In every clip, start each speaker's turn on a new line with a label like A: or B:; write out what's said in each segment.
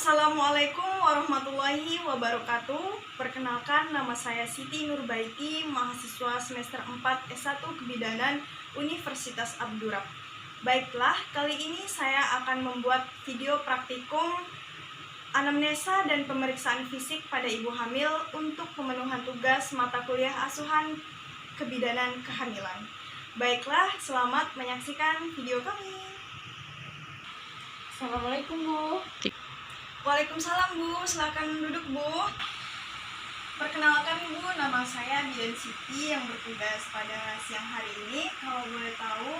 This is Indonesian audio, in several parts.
A: Assalamualaikum warahmatullahi wabarakatuh. Perkenalkan, nama saya Siti Nurbaiti, mahasiswa semester 4 S1 Kebidanan Universitas Abdurrahman. Baiklah, kali ini saya akan membuat video praktikum anamnesa dan pemeriksaan fisik pada ibu hamil untuk pemenuhan tugas mata kuliah asuhan kebidanan kehamilan. Baiklah, selamat menyaksikan video kami.
B: Assalamualaikum Bu.
A: Waalaikumsalam Bu, silakan duduk Bu. Perkenalkan Bu, nama saya Bidan Siti yang bertugas pada siang hari ini. Kalau boleh tahu,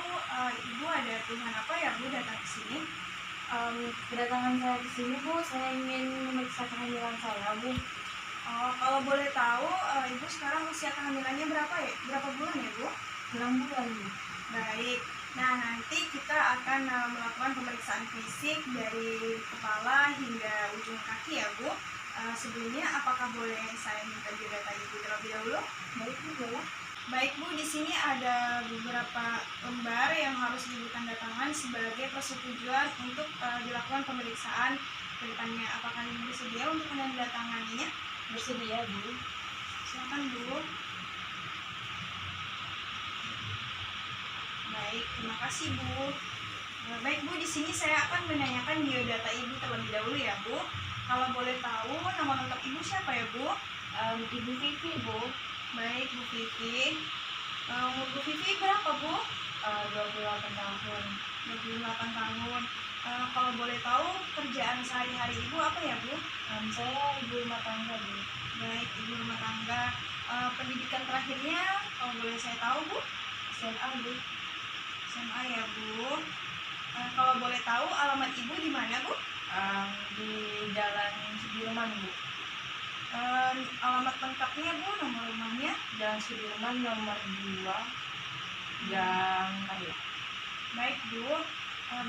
A: Ibu ada keluhan apa ya Bu datang ke sini?
B: Kedatangan saya ke sini Bu, saya ingin memeriksa kehamilan saya Bu.
A: Kalau boleh tahu, Ibu sekarang usia kehamilannya berapa ya? Berapa bulan ya Bu?
B: 6 bulan Bu.
A: Baik. Nah, nanti kita akan melakukan pemeriksaan fisik dari kepala hingga ujung kaki ya Bu. Sebelumnya, apakah boleh saya minta biodata Ibu terlebih dahulu?
B: Baik Bu, boleh.
A: Baik Bu, di sini ada beberapa lembar yang harus Ibu tanda tangan sebagai persetujuan untuk dilakukan pemeriksaan ke depannya. Apakah Ibu bersedia untuk menandatanganinya?
B: Bersedia Bu.
A: Silakan Bu. Baik, terima kasih Bu. Baik Bu, di sini saya akan menanyakan biodata Ibu terlebih dahulu ya Bu. Kalau boleh tahu, nama lengkap Ibu siapa ya Bu?
B: Ibu Vivi Bu.
A: Baik Bu Vivi. Umur Bu Vivi berapa Bu?
B: 28 tahun.
A: 28 tahun. Kalau boleh tahu, kerjaan sehari-hari Ibu apa ya Bu?
B: Saya ibu rumah tangga Bu.
A: Baik, Ibu rumah tangga. Pendidikan terakhirnya, kalau boleh saya tahu Bu?
B: SMA Bu.
A: SMA ya Bu. Kalau boleh tahu, alamat Ibu di mana Bu?
B: Di Jalan Sudirman Bu.
A: Alamat lengkapnya Bu, nomor rumahnya?
B: Jalan Sudirman nomor 2 Gang Raya.
A: Baik Bu,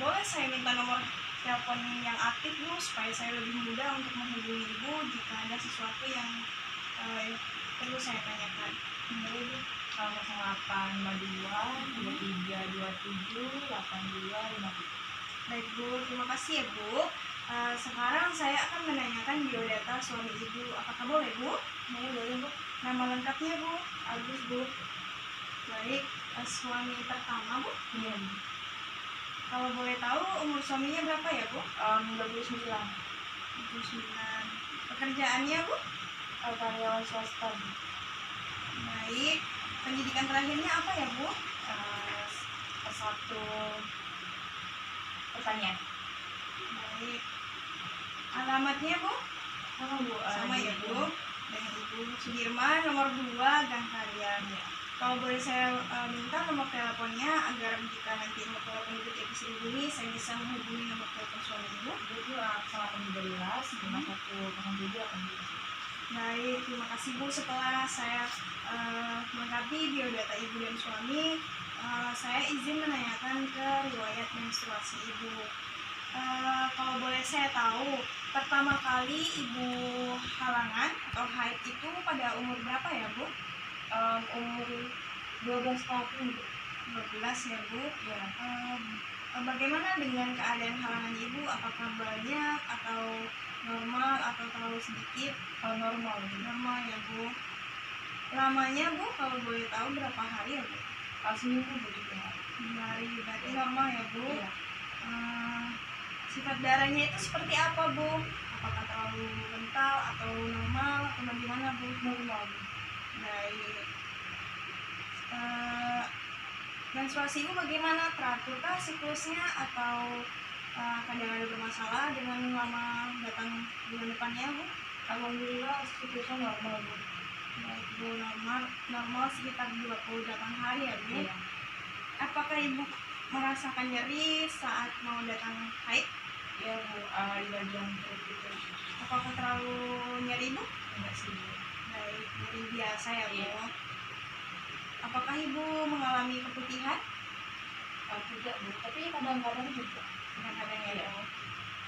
A: boleh saya minta nomor telepon yang aktif Bu, supaya saya lebih mudah untuk menghubungi Ibu jika ada sesuatu yang perlu saya tanyakan.
B: Boleh Bu. 0852 2327 8253.
A: Baik Bu, terima kasih ya Bu. Sekarang saya akan menanyakan biodata suami Ibu. Apakah boleh Bu?
B: Boleh Bu.
A: Nama lengkapnya Bu?
B: Agus Bu.
A: Baik, suami pertama Bu.
B: Iya Bu.
A: Kalau boleh tahu umur suaminya berapa ya Bu?
B: 29.
A: 29. Pekerjaannya Bu?
B: Karyawan swasta Bu.
A: Baik. Pendidikan terakhirnya apa ya Bu?
B: S1 pertanian.
A: Baik. Alamatnya Bu?
B: Sama Bu.
A: Sama ya Bu. Dengan Ibu Sudirman nomor 2 Gang Karya.
B: Ya.
A: Kalau boleh saya minta nomor teleponnya agar jika nanti nomor telepon Ibu tidak bisa dihubungi, saya bisa menghubungi nomor telepon suami Ibu.
B: Itu sangat 12 5107 akan bisa.
A: Baik, terima kasih Bu. Setelah saya melengkapi biodata Ibu dan suami, saya izin menanyakan ke riwayat menstruasi Ibu. Kalau boleh saya tahu, pertama kali Ibu halangan atau haid itu pada umur berapa ya Bu?
B: Umur 12 tahun Bu.
A: 12 ya Bu.
B: Ya.
A: Bagaimana dengan keadaan halangan Ibu? Apakah banyak atau normal atau terlalu sedikit?
B: Normal Bu.
A: Normal ya Bu. Lamanya Bu, kalau boleh tahu berapa hari ya Bu?
B: Seminggu Bu juga.
A: Hari, berarti normal ya Bu.
B: Iya.
A: Sifat darahnya itu seperti apa Bu? Apakah terlalu kental atau normal atau bagaimana Bu?
B: Normal Bu.
A: Baik. Menstruasi Ibu bagaimana? Teraturkah siklusnya atau kadang ada bermasalah dengan lama datang bulan depannya Bu?
B: Alhamdulillah siklusnya normal Bu.
A: Baik Bu, normal sekitar 28 hari ya Bu.
B: Iya.
A: Apakah Ibu merasakan nyeri saat mau datang haid?
B: Iya Bu, di bagian perut itu.
A: Apakah terlalu nyeri Bu?
B: Enggak sih Bu.
A: Baik, nyeri biasa ya Bu.
B: Iya.
A: Apakah Ibu mengalami keputihan?
B: Tidak Bu, tapi kadang-kadang juga.
A: Kadang-kadang ya Bu.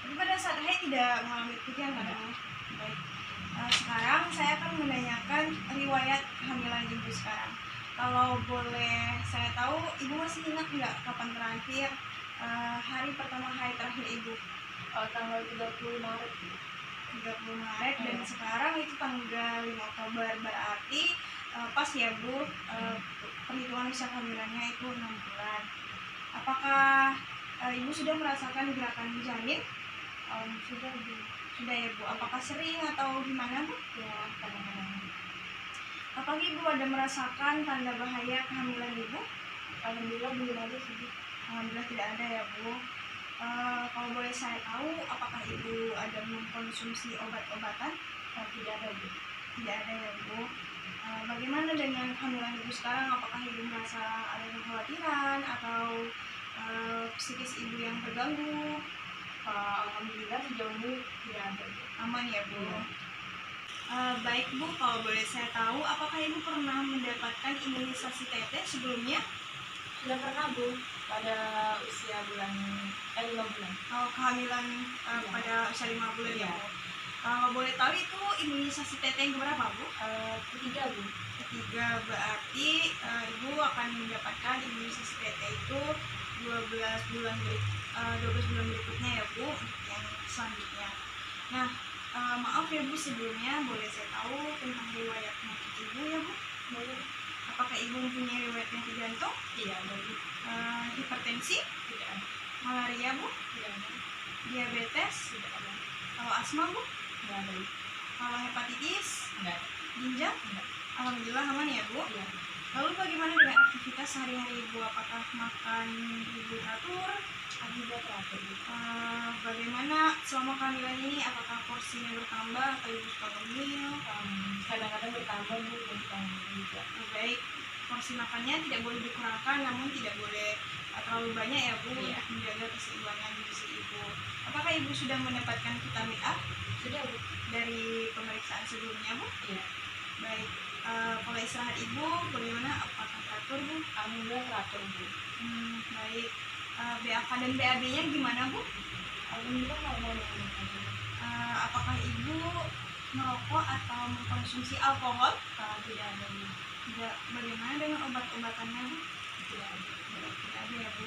A: Tapi pada saat haid tidak mengalami keputihan kan Bu? Baik. Sekarang saya akan menanyakan riwayat kehamilan Ibu sekarang. Kalau boleh saya tahu, Ibu masih ingat nggak kapan terakhir hari pertama haid terakhir Ibu?
B: Tanggal 30 Maret.
A: 30 Maret dan sekarang itu tanggal 5 Oktober, berarti pas ya Bu, perhitungan usia kehamilannya itu 6 bulan. Apakah Ibu sudah merasakan gerakan janin?
B: Sudah Bu.
A: Sudah ya Bu. Apakah sering atau gimana Bu?
B: Ya, kadang-kadang.
A: Apakah Ibu ada merasakan tanda bahaya kehamilan Ibu?
B: Alhamdulillah belum ada sih Bu.
A: Alhamdulillah tidak ada ya Bu. Kalau boleh saya tahu, apakah Ibu ada mengkonsumsi obat-obatan?
B: Tidak ada Bu.
A: Tidak ada ya Bu. Bagaimana dengan kehamilan Ibu sekarang? Apakah Ibu merasa ada kekhawatiran atau psikis Ibu yang terganggu?
B: Alhamdulillah sejauh ini tidak ada Bu.
A: Aman ya Bu.
B: Iya.
A: Baik Bu, kalau boleh saya tahu, apakah Ibu pernah mendapatkan imunisasi TT sebelumnya?
B: Sudah pernah Bu, pada usia 5 bulan.
A: Kalau kehamilan
B: Iya.
A: pada usia 5 bulan ya
B: Iya.
A: Bu. Kalau boleh tahu itu imunisasi TT yang berapa Bu?
B: Ketiga Bu.
A: Ketiga, berarti Ibu akan mendapatkan imunisasi TT itu 12 bulan berikutnya ya Bu, untuk yang selanjutnya. Nah, maaf ya Bu, sebelumnya boleh saya tahu tentang riwayat penyakit Ibu ya Bu?
B: Boleh.
A: Apakah Ibu mempunyai riwayat penyakit jantung,
B: Tidak ada Bu.
A: hipertensi,
B: Tidak ada.
A: malaria Bu,
B: Tidak ada.
A: diabetes,
B: Tidak ada.
A: kalau asma Bu,
B: Tidak ada Bu.
A: kalau hepatitis,
B: Tidak.
A: ginjal?
B: Tidak.
A: Alhamdulillah aman ya Bu.
B: Iya.
A: Lalu bagaimana dengan aktivitas sehari-hari Ibu? Apakah makan Ibu teratur?
B: Alhamdulillah teratur Bu.
A: Bagaimana selama kehamilan ini? Apakah porsinya bertambah atau Ibu suka ngemil?
B: Kadang-kadang bertambah Bu, dan kadang juga.
A: Baik, porsi makannya tidak boleh dikurangkan, namun tidak boleh terlalu banyak ya Bu,
B: Iya.
A: untuk menjaga keseimbangan gizi Ibu. Apakah Ibu sudah mendapatkan vitamin A
B: Sudah Bu.
A: dari pemeriksaan sebelumnya Bu?
B: Iya.
A: Baik, pola istirahat Ibu bagaimana? Apakah teratur Bu?
B: Alhamdulillah teratur Bu.
A: Baik, BAK dan BAB-nya gimana Bu?
B: Alhamdulillah normal Bu.
A: Apakah Ibu merokok atau mengkonsumsi alkohol?
B: Tidak ada Bu.
A: Tidak. Bagaimana dengan obat-obatannya Bu?
B: Tidak ada.
A: Tidak ada ya Bu.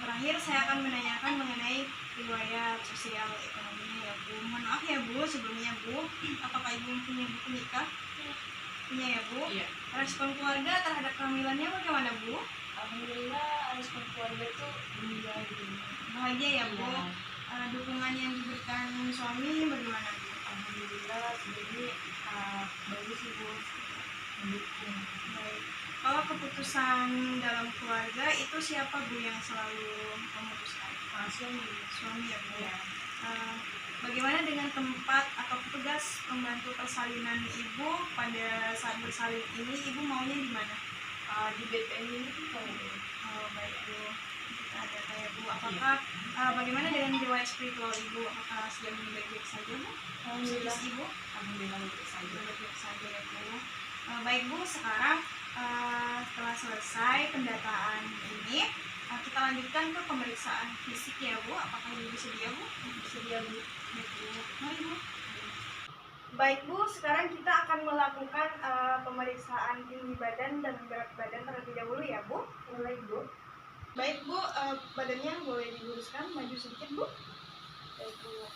A: Terakhir saya akan menanyakan mengenai riwayat sosial ekonominya ya Bu. Mohon maaf ya Bu sebelumnya Bu. Apakah Ibu punya buku nikah? Punya ya Bu.
B: Iya.
A: Respon keluarga terhadap kehamilannya bagaimana Bu?
B: Alhamdulillah respon keluarga tuh
A: Bahagia ya Bu.
B: Iya.
A: Dukungan yang diberikan suami bagaimana Bu?
B: Alhamdulillah sebenarnya bagus sih Bu, mendukung.
A: Baik. Kalau keputusan dalam keluarga itu siapa Bu yang selalu memutuskan? Suami ya Bu.
B: Ya.
A: Bagaimana dengan tempat atau petugas pembantu persalinan Ibu pada saat bersalin ini? Ibu maunya di mana?
B: Di BPN ini tuh kalau
A: Oh baik Bu. Kita ada kayak Bu. Apakah bagaimana dengan riwayat spiritual Ibu? Apakah sejauh ini baik-baik saja Bu?
B: Alhamdulillah.
A: Psikis Ibu?
B: Alhamdulillah baik saja.
A: Baik-baik saja ya Bu. Baik Bu, sekarang setelah selesai pendataan ini, kita lanjutkan ke pemeriksaan fisik ya Bu. Apakah Ibu bersedia Bu?
B: Bersedia Bu.
A: Baik Bu. Mari Bu. Baik Bu, sekarang kita akan melakukan pemeriksaan tinggi badan dan berat badan terlebih dahulu ya Bu.
B: Mulai Bu.
A: Baik Bu, badannya boleh diluruskan maju sedikit Bu. Baik Bu.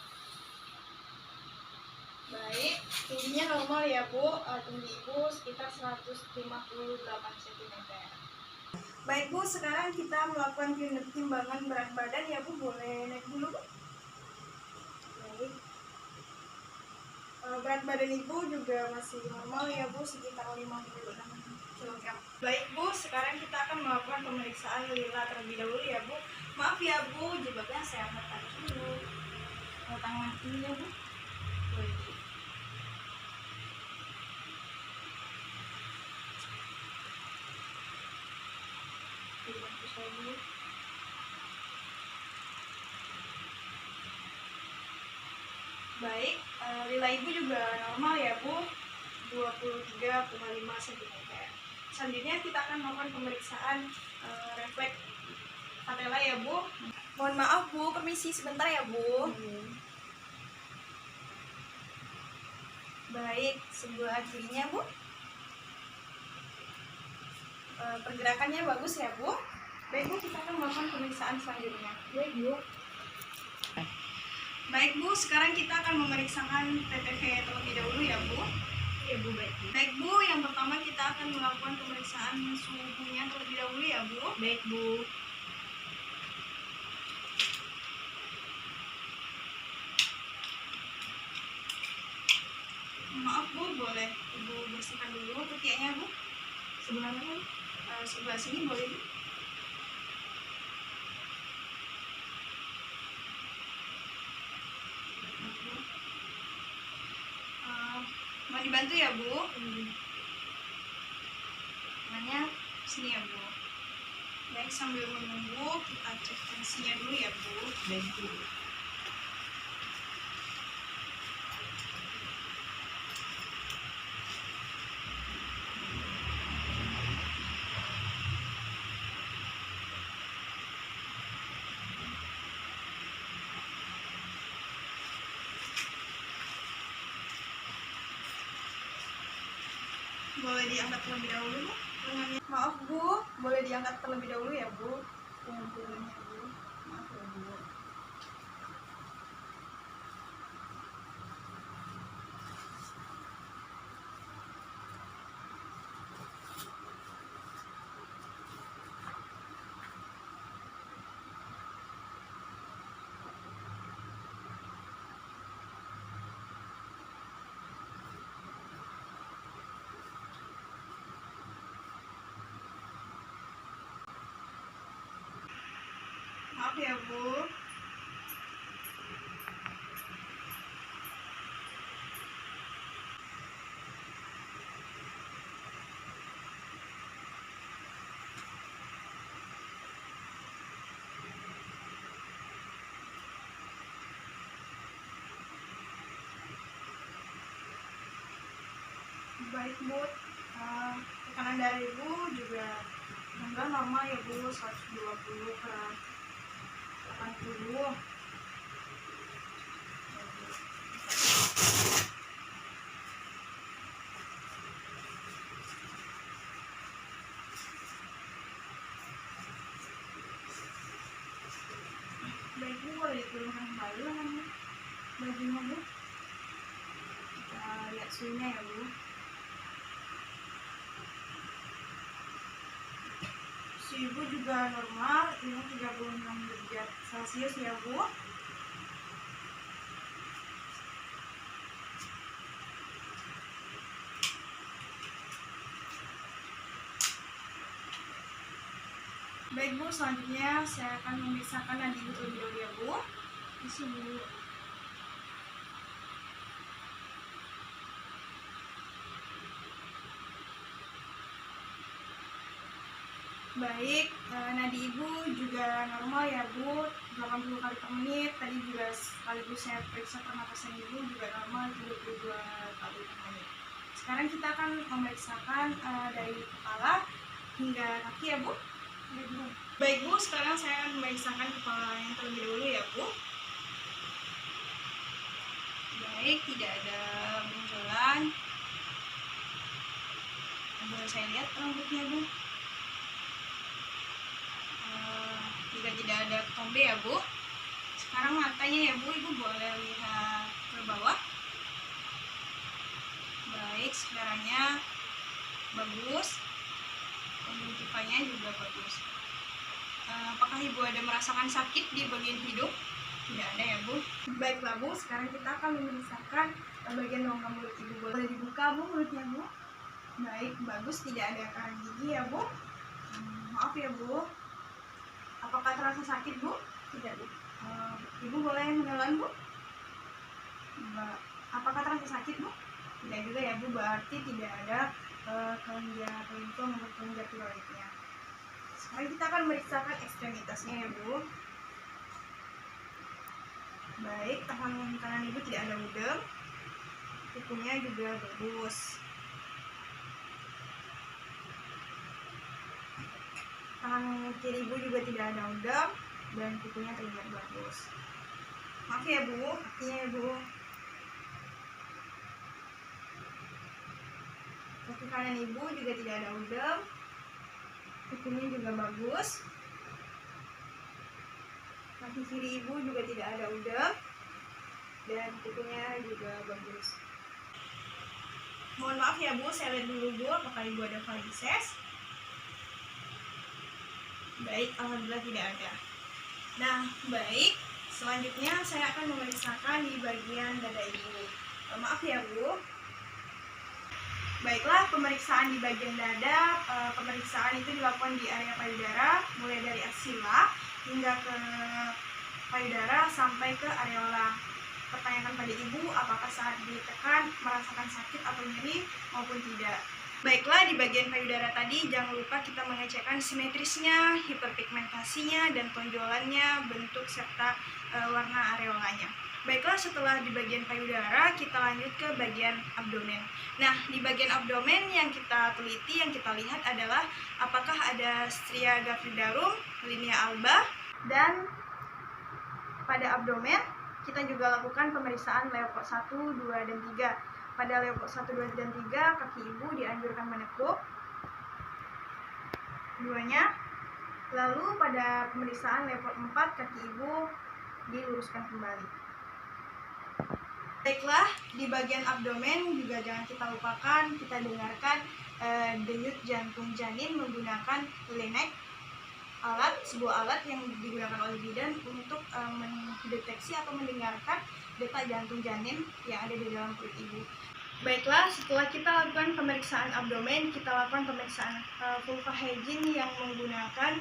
A: Baik, tingginya normal ya Bu. Tinggi Ibu sekitar 158 cm. Baik Bu, sekarang kita melakukan timbangan berat badan ya Bu. Boleh naik dulu Bu. Baik. Berat badan Ibu juga masih normal ya Bu, sekitar 56 kg. Baik Bu, sekarang kita akan melakukan pemeriksaan lila terlebih dahulu ya Bu. Maaf ya Bu, jilbabnya saya angkat atas dulu. Tangan ini ya Bu. Boleh Bu. Dibantu saya dulu. Baik, lila Ibu juga normal ya Bu, 23,5 cm. Selanjutnya kita akan melakukan pemeriksaan refleks patella ya Bu. Mohon maaf Bu, permisi sebentar ya Bu. Baik, sebelah kirinya Bu. Pergerakannya bagus ya Bu. Baik Bu, kita akan melakukan pemeriksaan selanjutnya.
B: Baik Bu.
A: Baik Bu, sekarang kita akan memeriksakan PTV terlebih dahulu ya Bu.
B: Iya Bu, baik Bu.
A: Baik Bu, yang pertama kita akan melakukan pemeriksaan suhunya terlebih dahulu ya Bu.
B: Baik Bu.
A: Maaf Bu, boleh Ibu bersihkan dulu ketiaknya Bu.
B: Sebelah mana?
A: Sebelah sini boleh Bu. Mau dibantu ya Bu? Tangannya sini ya Bu. Baik, sambil menunggu kita cek tensinya dulu ya Bu.
B: Baik Bu.
A: Boleh diangkat terlebih dahulu Bu lengannya. Maaf Bu, boleh diangkat terlebih dahulu ya Bu. Lengannya Bu. Maaf ya Bu. Maaf ya Bu. Baik Bu, tekanan darah Ibu juga enggak normal ya Bu, 120/80. Baik Bu, boleh diturunkan kembali lengannya, bajunya Bu. Kita lihat suhunya ya Bu. Suhu Ibu juga normal, ini 36 derajat Celcius ya Bu. Baik Bu, selanjutnya saya akan memeriksakan nadi Ibu terlebih dahulu ya Bu. Di sini Bu. Baik, nadi Ibu juga normal ya Bu, 80 kali per menit. Tadi juga sekaligus saya periksa pernapasan Ibu juga normal, 32 kali per menit. Sekarang kita akan memeriksakan dari kepala hingga kaki ya Bu. Baik Bu, sekarang saya akan memeriksakan kepala yang terlebih dahulu ya Bu. Baik, tidak ada benjolan. Boleh saya lihat rambutnya Bu. Juga tidak ada ketombe ya Bu. Sekarang matanya ya Bu, Ibu boleh lihat ke bawah. Baik, sekarangnya bagus. Pembentukannya juga bagus. Apakah Ibu ada merasakan sakit di bagian hidung? Tidak ada ya Bu. Baiklah Bu, sekarang kita akan memisahkan bagian rongga mulut Ibu. Boleh dibuka Bu mulutnya Bu. Baik, bagus, tidak ada karang gigi ya Bu. Maaf ya Bu. Apakah terasa sakit Bu? Tidak Bu. Ibu boleh menelan Bu? Apakah terasa sakit Bu? Tidak juga ya Bu, berarti tidak ada kelenjar lingkung maupun kelenjar tiroidnya. Sekarang kita akan memeriksakan ekstremitasnya ya Bu. Baik, tangan kanan Ibu tidak ada udem, kukunya juga bagus. Tangan kiri Ibu juga tidak ada udem dan kukunya terlihat bagus. Maaf ya Bu, kakinya ya Bu. Kaki kanan Ibu juga tidak ada udem, kukunya juga bagus. Kaki kiri Ibu juga tidak ada udem, dan kukunya juga bagus. Mohon maaf ya Bu, saya lihat dulu Bu apakah Ibu ada varises. Baik, alhamdulillah tidak ada. Nah, baik. Selanjutnya saya akan memeriksakan di bagian dada Ibu. Maaf ya Bu. Baiklah, pemeriksaan di bagian dada, pemeriksaan itu dilakukan di area payudara, mulai dari aksila hingga ke payudara sampai ke areola. Pertanyakan pada Ibu apakah saat ditekan merasakan sakit atau nyeri maupun tidak. Baiklah, di bagian payudara tadi jangan lupa kita mengecekkan simetrisnya, hiperpigmentasinya, dan tonjolannya, bentuk serta warna areolanya. Baiklah, setelah di bagian payudara, kita lanjut ke bagian abdomen. Nah, di bagian abdomen yang kita teliti, yang kita lihat adalah apakah ada stria gravidarum, linea alba, dan pada abdomen kita juga lakukan pemeriksaan Leopard 1, 2, dan 3. Pada Leopard 1, 2, dan 3, kaki Ibu dianjurkan menekuk keduanya. Lalu pada pemeriksaan Leopard 4, kaki Ibu diluruskan kembali. Baiklah, di bagian abdomen juga jangan kita lupakan, kita dengarkan denyut jantung janin menggunakan Linac, sebuah alat yang digunakan oleh bidan untuk mendeteksi atau mendengarkan detak jantung janin yang ada di dalam perut Ibu. Baiklah, setelah kita lakukan pemeriksaan abdomen, kita lakukan pemeriksaan vulva hygiene yang menggunakan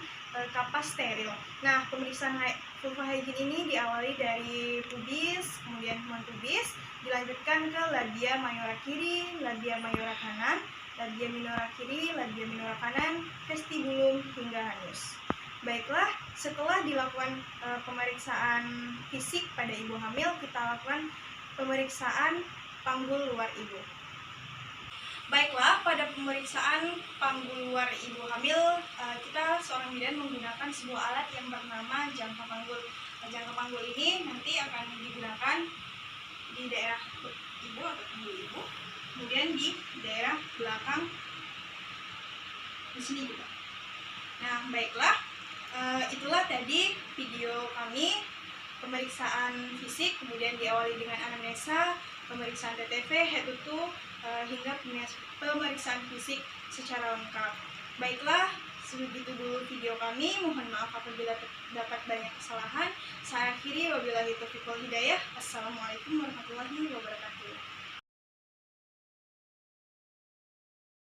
A: kapas steril. Nah, pemeriksaan vulva hygiene ini diawali dari pubis, kemudian temuan pubis, dilanjutkan ke labia mayora kiri, labia mayora kanan, labia minora kiri, labia minora kanan, vestibulum, hingga anus. Baiklah, setelah dilakukan pemeriksaan fisik pada ibu hamil, kita lakukan pemeriksaan panggul luar ibu. Baiklah, pada pemeriksaan panggul luar ibu hamil, kita seorang bidan menggunakan sebuah alat yang bernama jangka panggul. Jangka panggul ini nanti akan digunakan di daerah ibu atau panggul ibu, kemudian di daerah belakang di sini juga. Nah, baiklah, itulah tadi video kami pemeriksaan fisik, kemudian diawali dengan anamnesa, pemeriksaan TTV, head to toe, hingga pemeriksaan fisik secara lengkap. Baiklah, segitu dulu video kami. Mohon maaf apabila terdapat banyak kesalahan. Saya akhiri, wabillahi taufiq wal hidayah. Assalamualaikum warahmatullahi wabarakatuh.